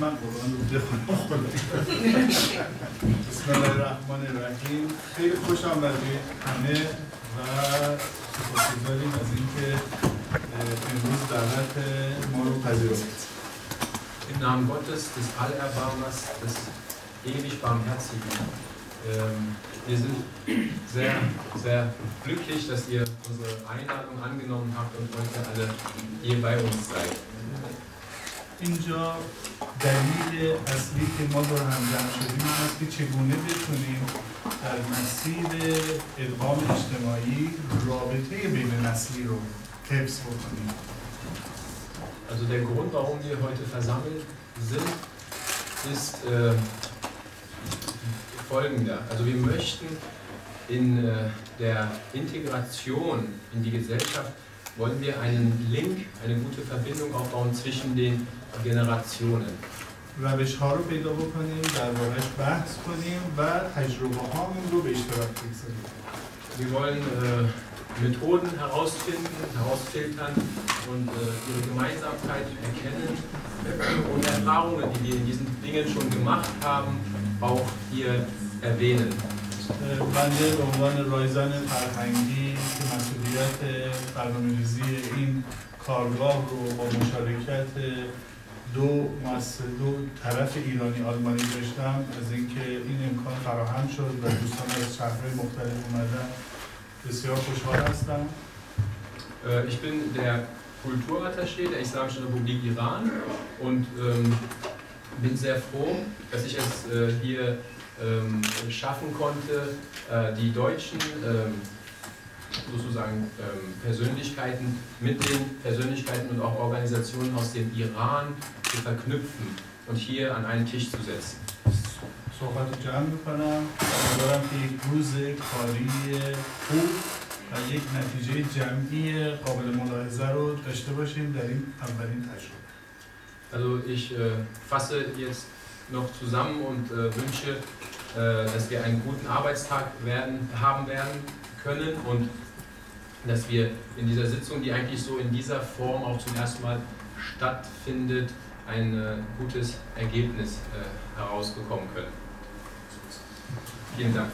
من قرآن رو بخونم. بسم الله الرحمن الرحیم. خیلی خوش آمدید همه و سپاسگزاریم از اینکه امروز دعوت ما رو پذیرفتید. Im Namen Gottes, des Allerbarmers, des ewig Barmherzigen. Wir sind sehr, sehr glücklich, dass ihr unsere Einladung angenommen habt und heute alle hier bei uns seid. اینجا دلیل اصلی که ما با هم جمع شدیم این است که چگونه بتونیم در مسیر ادغام اجتماعی رابطه بین نسلی رو حفظ بکنیم. Also der Grund, warum wir heute versammelt sind, ist folgender. Also wir möchten in der Integration in die Gesellschaft, wollen wir einen Link, eine gute Verbindung aufbauen zwischen den Generationen. روش ها رو پیدا بکنیم، درباره‌اش بحث کنیم و تجربه هامون رو به اشتراک بگذاریم. Wir wollen Methoden herausfinden, herausfiltern und ihre Gemeinsamkeit erkennen und Erfahrungen, die wir in diesen Dingen schon gemacht haben, auch hier erwähnen. بنده به عنوان رایزن فرهنگی که مسئولیت برنامه‌ریزی این کارگاه رو با مشارکت دو طرف ایرانی آلمانی داشتم، از اینکه این امکان فراهم شد و دوستان از شهرهای مختلف اومدن بسیار خوشحال هستم. Ich bin der Kulturattaché der Islamischen Republik Iran und bin sehr froh, dass ich es hier schaffen konnte, die deutschen sozusagen Persönlichkeiten mit den Persönlichkeiten und auch Organisationen aus dem Iran zu verknüpfen und hier an einen Tisch zu setzen. صحبت جمع میکنم امیدوارم که یک روز کاری خوب و یک نتیجه جمعی قابل ملاحظه رو داشته باشیم در این اولین تجربه. Also ich fasse jetzt noch zusammen und wünsche, dass wir einen guten Arbeitstag haben werden können und dass wir in dieser Sitzung, die eigentlich so in dieser Form auch zum ersten Mal stattfindet, ein gutes Ergebnis herausbekommen können. Vielen Dank.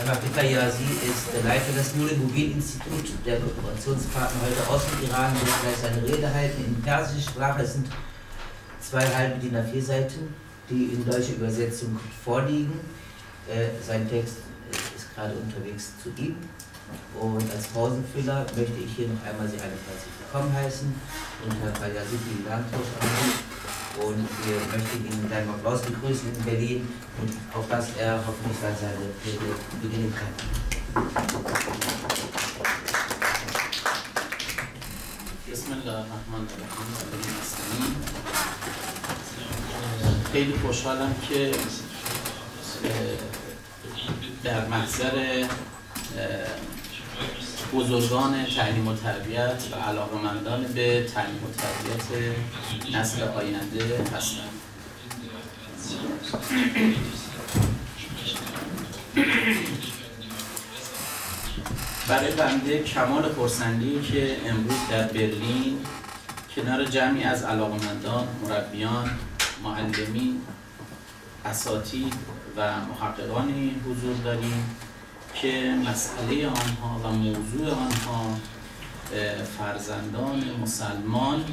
Rafi Fayazi ist der Leiter des Nur-e-Mubin-Instituts. Der Kooperationspartner heute aus dem Iran wird gleich seine Rede halten in persischer Sprache. Es sind 2,5 DIN A4 Seiten, die in deutscher Übersetzung vorliegen. Sein Text ist gerade unterwegs zu ihm. Und als Pausenfüller möchte ich hier noch einmal Sie alle herzlich willkommen heißen und Herr Fayazi für die Landtausch anrufen. Und wir möchten ihn mit einem Applaus begrüßen in Berlin und auf dass er hoffentlich dann seine Rede beginnen kann. Bismillahirrahmanirrahim. خیلی خوشحالم که در محضر بزرگان تعلیم و تربیت و علاقه‌مندان به تعلیم و تربیت نسل آینده هستند. برای بنده کمال خرسندی که امروز در برلین کنار جمعی از علاقه‌مندان، مربیان، معلمین، اساتید و محققانی حضور داریم که مسئله آنها و موضوع آنها فرزندان مسلمان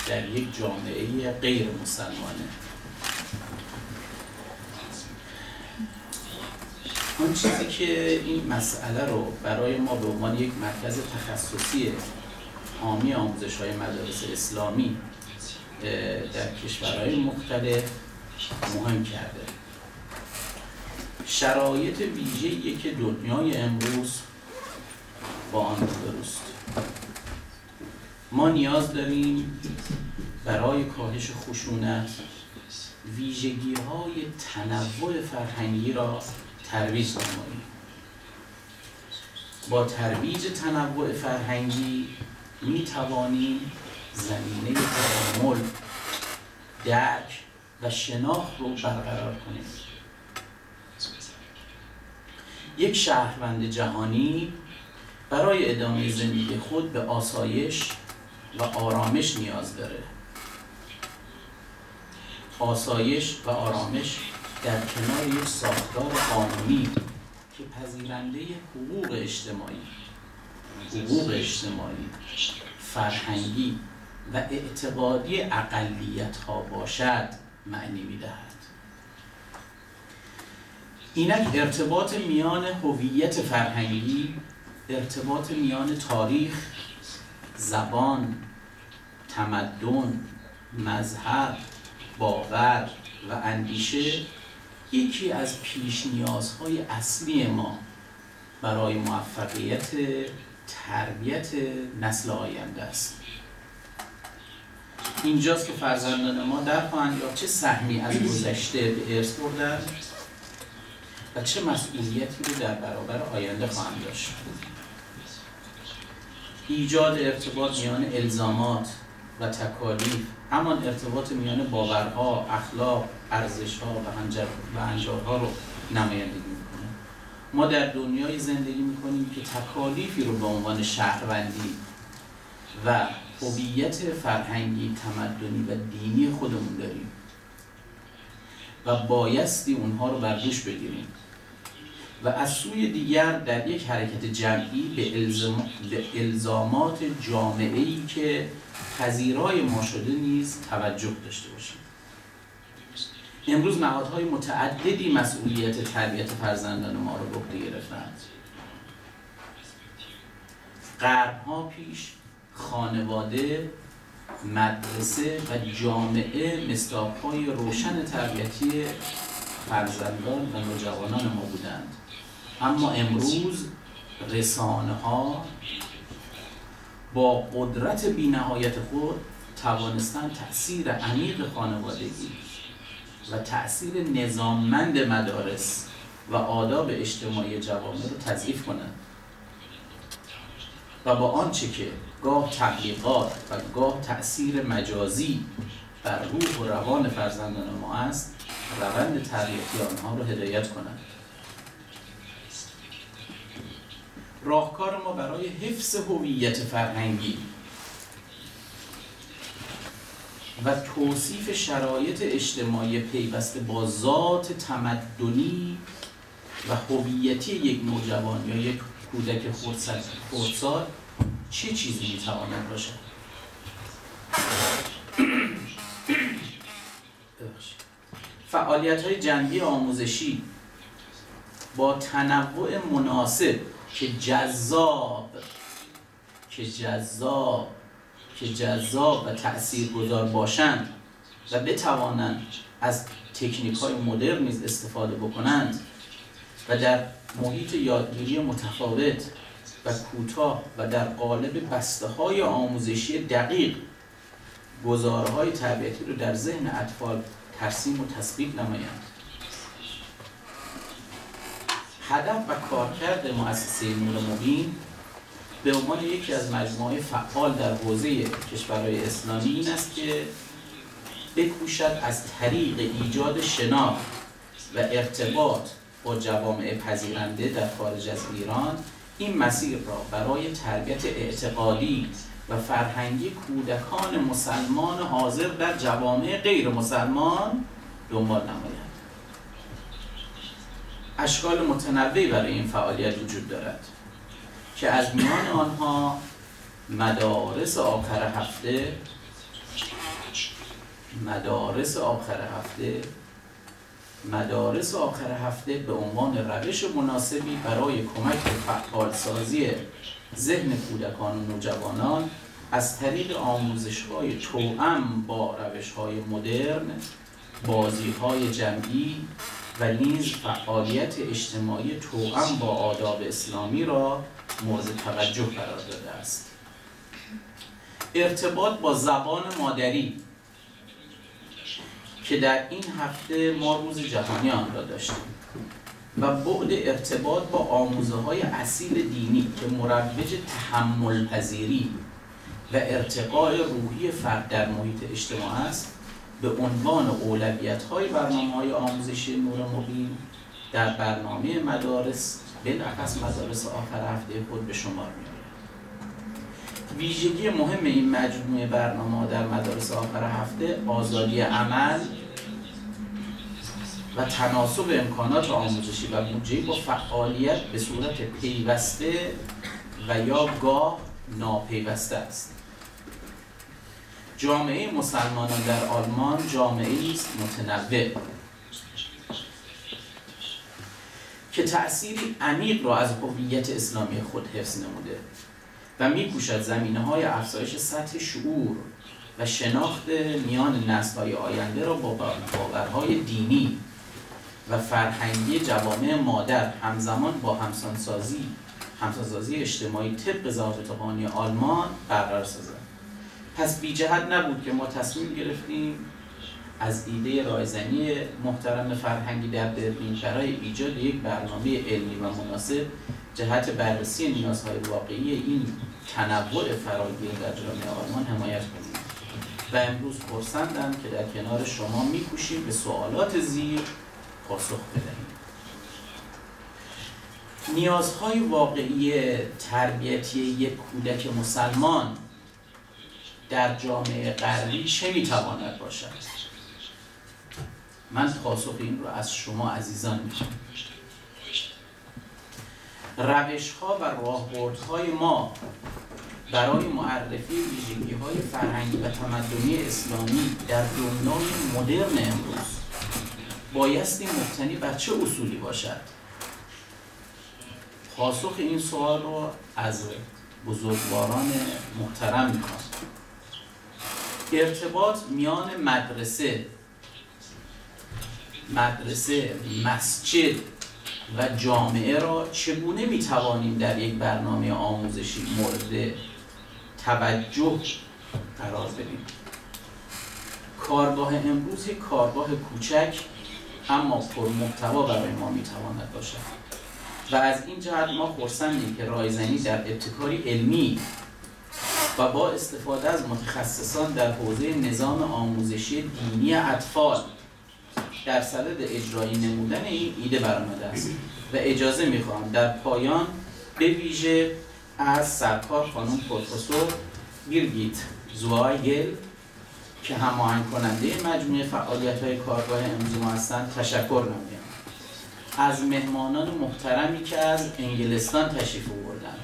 در یک جامعه غیر مسلمانه. آن چیزی که این مسئله رو برای ما به عنوان یک مرکز تخصصی حامی آموزش‌های مدارس اسلامی در کشورهای مختلف مهم کرده. شرایط ویژه‌ای که دنیای امروز با آن روبروست. ما نیاز داریم برای کاهش خشونت ویژگی‌های تنوع فرهنگی را ترویج نماییم. با ترویج تنوع فرهنگی می توانیم زمینه تعامل، درک و شناخت رو برقرار کنیم. یک شهروند جهانی برای ادامه زندگی خود به آسایش و آرامش نیاز داره. آسایش و آرامش در کنار یک ساختار قانونی که پذیرنده حقوق اجتماعی، فرهنگی و اعتقادی اقلیت‌ها باشد معنی می‌دهد. اینک ارتباط میان هویت فرهنگی، ارتباط میان تاریخ، زبان، تمدن، مذهب، باور و اندیشه یکی از پیش نیازهای اصلی ما برای موفقیت تربیت نسل آینده است. اینجاست که فرزندان ما در خواهند یافت چه سهمی از گذشته به ارث بردند و چه مسئولیتی رو در برابر آینده خواهند داشت. ایجاد ارتباط میان الزامات و تکالیف، همان ارتباط میان باورها، اخلاق، ارزش‌ها و هنجارها رو نمایندگی میکنه. ما در دنیای زندگی میکنیم که تکالیفی رو به عنوان شهروندی و هویت فرهنگی، تمدنی و دینی خودمون داریم و بایستی اونها رو بر دوش بگیریم و از سوی دیگر در یک حرکت جمعی به الزامات جامعه‌ای که پذیرای ما شده نیز توجه داشته باشیم. امروز نهادهای متعددی مسئولیت تربیت فرزندان ما را به عهده گرفتند. قرن‌ها پیش خانواده، مدرسه و جامعه مصداق‌های روشن تربیتی فرزندان و نوجوانان ما بودند. اما امروز رسانه‌ها با قدرت بی‌نهایت خود توانستند تأثیر عمیق خانوادگی و تأثیر نظاممند مدارس و آداب اجتماعی جوامع را تضعیف کنند و با آنچه که گاه تبلیغات و گاه تأثیر مجازی بر روح و روان فرزندان ما است، روند تربیتی آنها را هدایت کنند. راهکار ما برای حفظ هویت فرهنگی و توصیف شرایط اجتماعی پیوسته با ذات تمدنی و هویتی یک نوجوان یا یک کودک خردسال چه چیزی میتواند باشد؟ فعالیت‌های جنبی آموزشی با تنوع مناسب که جذاب و تأثیرگذار باشند و بتوانند از تکنیک‌های مدرن نیز استفاده بکنند و در محیط یادگیری متفاوت و کوتاه و در قالب بسته‌های آموزشی دقیق گزاره‌های تربیتی رو در ذهن اطفال ترسیم و تثبیت نمایند. هدف و کارکرد مؤسسه نور مبین به عنوان یکی از مجموعه فعال در حوزه کشورهای اسلامی این است که بکوشد از طریق ایجاد شناخت و ارتباط با جوامع پذیرنده در خارج از ایران این مسیر را برای تربیت اعتقادی و فرهنگی کودکان مسلمان حاضر در جوامع غیر مسلمان دنبال نماید. اشکال متنوعی برای این فعالیت وجود دارد که از میان آنها مدارس آخر هفته به عنوان روش مناسبی برای کمک به فعالسازی ذهن کودکان و نوجوانان از طریق آموزش‌های توأم با روش‌های مدرن، بازی‌های جمعی و نیز فعالیت اجتماعی توأم با آداب اسلامی را مورد توجه قرار داده است. ارتباط با زبان مادری که در این هفته ما روز جهانی آن را داشتیم و بعد ارتباط با آموزه‌های اصیل دینی که مروج تحمل پذیری و ارتقاء روحی فرد در محیط اجتماع است به عنوان اولویت‌های برنامه‌های آموزشی نور مبین در برنامه مدارس بالاخص مدارس آخر هفته خود به شمار می‌آید. ویژگی مهم این مجموعه برنامه‌ها در مدارس آخر هفته آزادی عمل و تناسب امکانات آموزشی و بودجه‌ای با فعالیت به صورت پیوسته و یا گاه ناپیوسته است. جامعه مسلمانان در آلمان جامعه‌ای است متنوع که تأثیری عمیق را از هویت اسلامی خود حفظ نموده و می‌کوشد زمینه‌های افزایش سطح شعور و شناخت میان نسل‌های آینده را با باورهای دینی و فرهنگی جوامع مادر همزمان با همسانسازی اجتماعی طبق ضوابط قانونی آلمان برقرار سازد. پس بی جهت نبود که ما تصمیم گرفتیم از ایده رایزنی محترم فرهنگی در برلین برای ایجاد یک برنامه علمی و مناسب جهت بررسی نیازهای واقعی این تنوع فراگیر در جامعه آلمان حمایت کنیم و امروز خرسندم که در کنار شما می‌کوشیم به سوالات زیر پاسخ بدهیم. نیازهای واقعی تربیتی یک کودک مسلمان در جامعه غربی چه میتواند باشد؟ من پاسخ این رو از شما عزیزان میخوام. روش‌ها و راهبردهای ما برای معرفی ویژگی‌های فرهنگی و تمدنی اسلامی در دنیای مدرن امروز بایستی مبتنی بر چه اصولی باشد؟ پاسخ این سوال رو از بزرگواران محترم میخوام. ارتباط میان مدرسه، مسجد و جامعه را چگونه میتوانیم در یک برنامه آموزشی مورد توجه قرار بدیم؟ کارگاه امروز یک کارگاه کوچک اما پرمحتوا برای ما میتواند باشد و از این جهت ما خرسندیم که رایزنی در ابتکاری علمی و با استفاده از متخصصان در حوزه نظام آموزشی دینی اطفال در صدد اجرایی نمودن این ایده برآمده است و اجازه میخواهم در پایان به ویژه از سرکار خانم پروفسور بیرگیت زوایگل که هماهنگ کننده مجموعه فعالیت‌های کارگاه امروز ما هستند تشکر نمایم. از مهمانان محترمی که از انگلستان تشریف آوردند،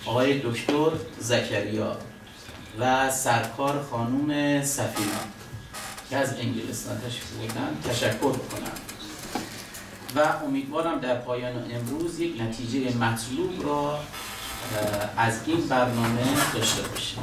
آقای دکتر زکریا و سرکار خانم سفینا که از انگلستان تشریف آوردند تشکر بکنم و امیدوارم در پایان امروز یک نتیجه مطلوب را از این برنامه داشته باشیم.